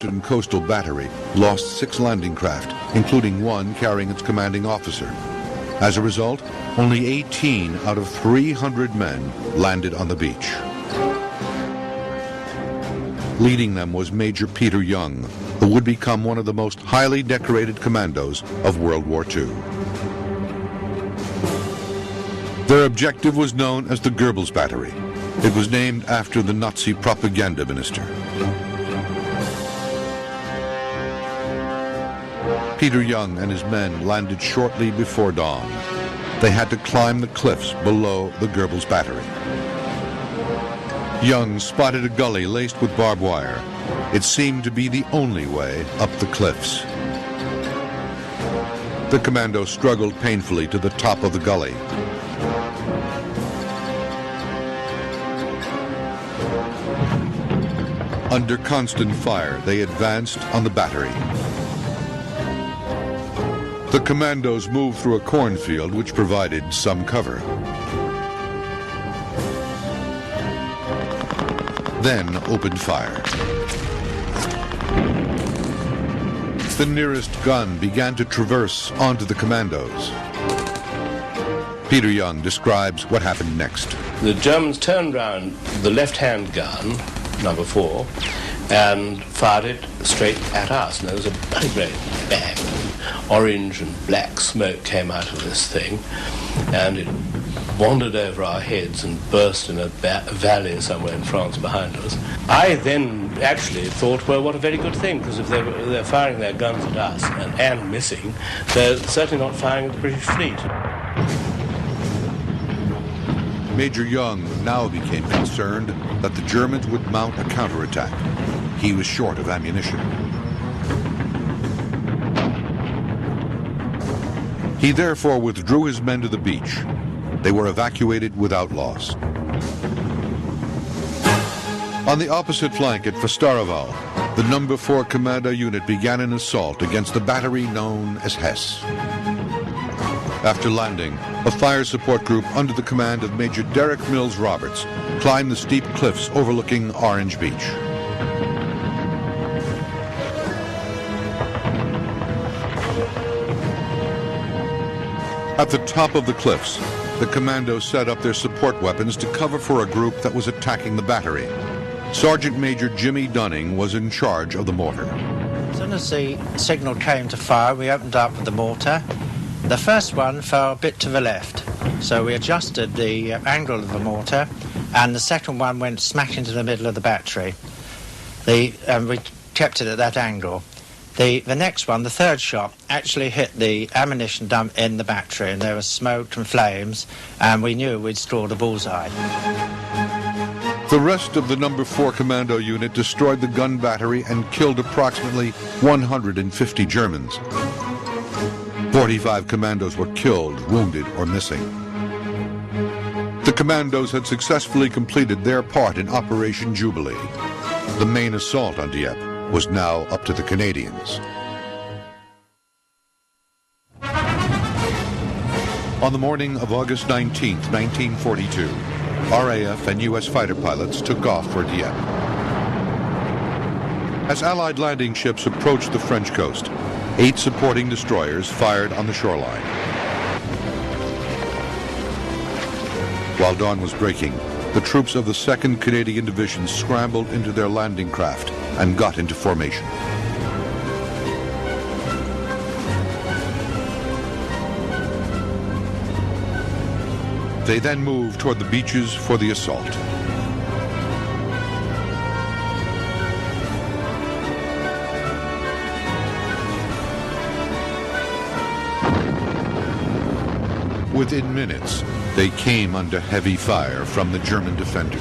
Coastal Battery lost 6 landing craft, including one carrying its commanding officer. As a result, only 18 out of 300 men landed on the beach. Leading them was Major Peter Young, who would become one of the most highly decorated commandos of World War II. Their objective was known as the Goebbels Battery. It was named after the Nazi propaganda minister. Peter Young and his men landed shortly before dawn. They had to climb the cliffs below the Goebbels Battery. Young spotted a gully laced with barbed wire. It seemed to be the only way up the cliffs. The commando struggled painfully to the top of the gully. Under constant fire, they advanced on the battery. The commandos moved through a cornfield which provided some cover. Then opened fire. The nearest gun began to traverse onto the commandos. Peter Young describes what happened next. The Germans turned round the left-hand gun, number 4, and fired it straight at us. And there was a bloody great bang. Orange and black smoke came out of this thing, and it wandered over our heads and burst in a valley somewhere in France behind us. I then actually thought, well, what a very good thing, because if they're firing their guns at us and missing, they're certainly not firing at the British fleet. Major Young now became concerned that the Germans would mount a counterattack. He was short of ammunition. He therefore withdrew his men to the beach. They were evacuated without loss. On the opposite flank at Fastaroval, the number 4 Commando unit began an assault against the battery known as Hesse. After landing, a fire support group under the command of Major Derek Mills Roberts climbed the steep cliffs overlooking Orange Beach. At the top of the cliffs, the commandos set up their support weapons to cover for a group that was attacking the battery. Sergeant Major Jimmy Dunning was in charge of the mortar. As soon as the signal came to fire, we opened up with the mortar. The first one fell a bit to the left, so we adjusted the angle of the mortar, and the second one went smack into the middle of the battery. We kept it at that angle. The next one, the third shot, actually hit the ammunition dump in the battery, and there was smoke and flames, and we knew we'd scored a bullseye. The rest of the number 4 Commando unit destroyed the gun battery and killed approximately 150 Germans. 45 commandos were killed, wounded, or missing. The commandos had successfully completed their part in Operation Jubilee. The main assault on Dieppe was now up to the Canadians. On the morning of August 19, 1942, RAF and U.S. fighter pilots took off for Dieppe. As Allied landing ships approached the French coast, 8 supporting destroyers fired on the shoreline. While dawn was breaking, the troops of the 2nd Canadian Division scrambled into their landing craft and got into formation. They then moved toward the beaches for the assault. Within minutes, they came under heavy fire from the German defenders.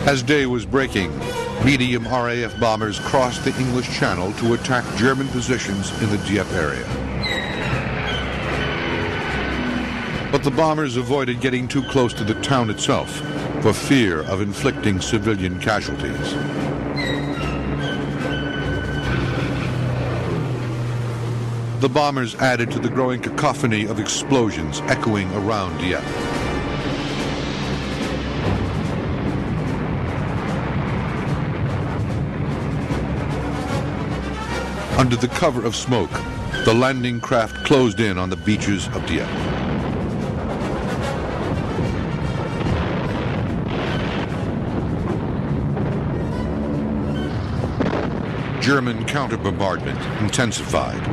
As day was breaking, medium RAF bombers crossed the English Channel to attack German positions in the Dieppe area. But the bombers avoided getting too close to the town itself for fear of inflicting civilian casualties. The bombers added to the growing cacophony of explosions echoing around Dieppe. Under the cover of smoke, the landing craft closed in on the beaches of Dieppe. German counter-bombardment intensified.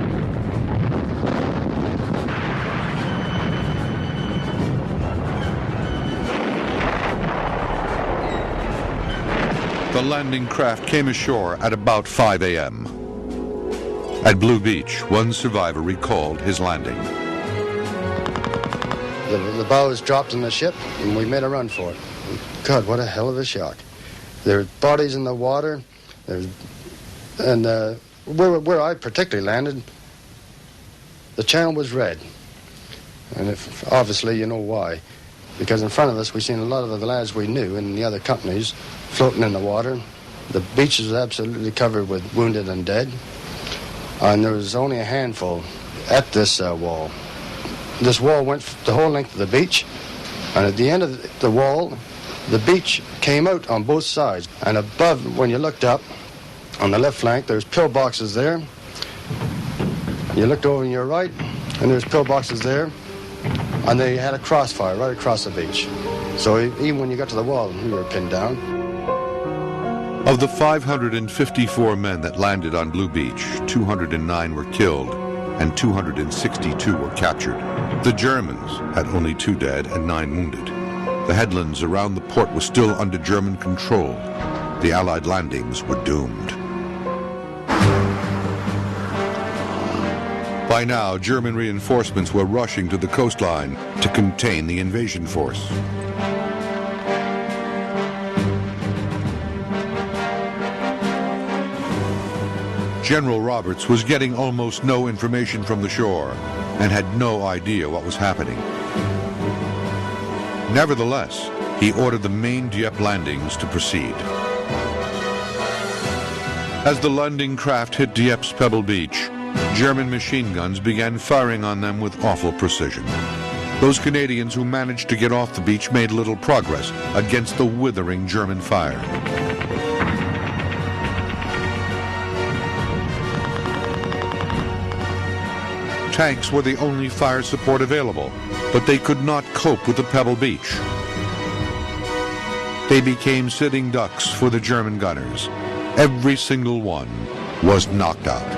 The landing craft came ashore at about 5 a.m. At Blue Beach, one survivor recalled his landing. The bows dropped in the ship, and we made a run for it. God, what a hell of a shock. There were bodies in the water, and where I particularly landed, the channel was red. And obviously you know why. Because in front of us, we seen a lot of the lads we knew in the other companies floating in the water. The beach was absolutely covered with wounded and dead. And there was only a handful at this wall. This wall went the whole length of the beach, and at the end of the wall, the beach came out on both sides. And above, when you looked up, on the left flank, there's pillboxes there. You looked over on your right, and there's pillboxes there, and they had a crossfire right across the beach. So even when you got to the wall, we were pinned down. Of the 554 men that landed on Blue Beach, 209 were killed and 262 were captured. The Germans had only 2 dead and 9 wounded. The headlands around the port were still under German control. The Allied landings were doomed. By now, German reinforcements were rushing to the coastline to contain the invasion force. General Roberts was getting almost no information from the shore and had no idea what was happening. Nevertheless, he ordered the main Dieppe landings to proceed. As the landing craft hit Dieppe's pebble beach, German machine guns began firing on them with awful precision. Those Canadians who managed to get off the beach made little progress against the withering German fire. Tanks were the only fire support available, but they could not cope with the pebble beach. They became sitting ducks for the German gunners. Every single one was knocked out.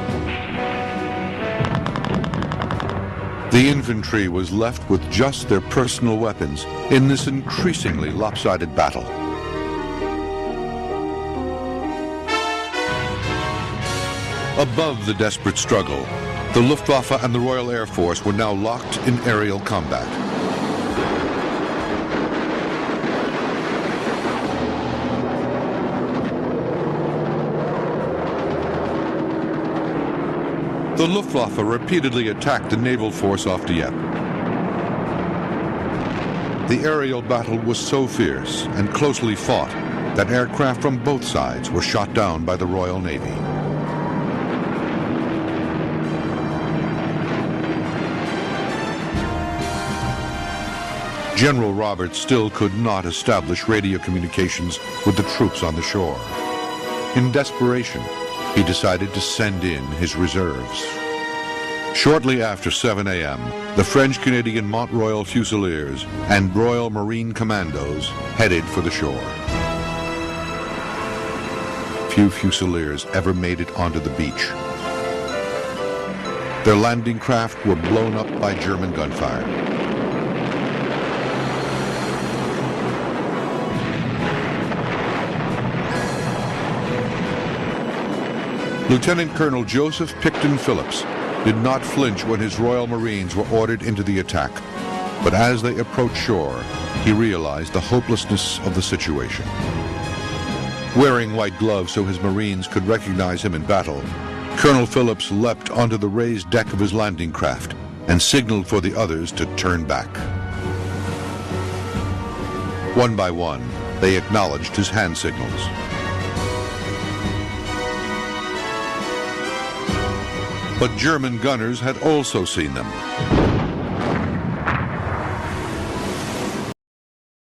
The infantry was left with just their personal weapons in this increasingly lopsided battle. Above the desperate struggle, the Luftwaffe and the Royal Air Force were now locked in aerial combat. The Luftwaffe repeatedly attacked the naval force off Dieppe. The aerial battle was so fierce and closely fought that aircraft from both sides were shot down by the Royal Navy. General Roberts still could not establish radio communications with the troops on the shore. In desperation, he decided to send in his reserves. Shortly after 7 a.m., the French-Canadian Mont-Royal Fusiliers and Royal Marine Commandos headed for the shore. Few Fusiliers ever made it onto the beach. Their landing craft were blown up by German gunfire. Lieutenant Colonel Joseph Picton Phillips did not flinch when his Royal Marines were ordered into the attack, but as they approached shore, he realized the hopelessness of the situation. Wearing white gloves so his Marines could recognize him in battle, Colonel Phillips leapt onto the raised deck of his landing craft and signaled for the others to turn back. One by one, they acknowledged his hand signals. But German gunners had also seen them.